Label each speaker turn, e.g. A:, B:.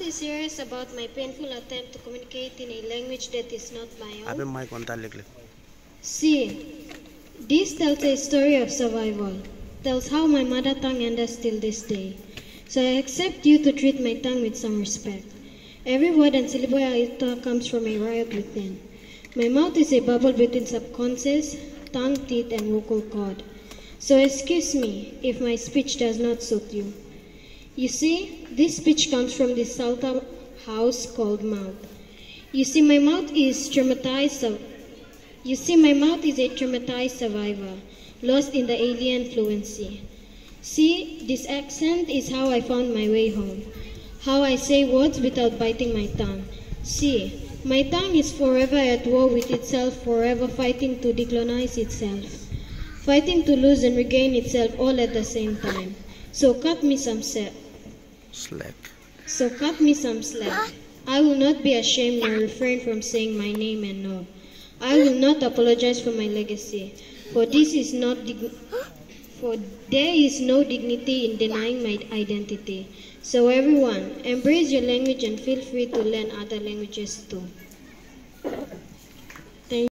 A: is serious about my painful attempt to communicate in a language that is not my own. See, this tells a story of survival, tells how my mother tongue endures till this day. So I accept you to treat my tongue with some respect. Every word and syllable I utter comes from a riot within. My mouth is a bubble between subconscious, tongue, teeth, and vocal cord. So excuse me if my speech does not suit you. You see, this speech comes from this Salta house called mouth. You see, my mouth is a traumatized survivor, lost in the alien fluency. See, this accent is how I found my way home, how I say words without biting my tongue. See, my tongue is forever at war with itself, forever fighting to decolonize itself, fighting to lose and regain itself all at the same time. So cut me some slack. I will not be ashamed nor refrain from saying my name and no. I will not apologize for my legacy, for there is no dignity in denying my identity. So everyone, embrace your language and feel free to learn other languages too.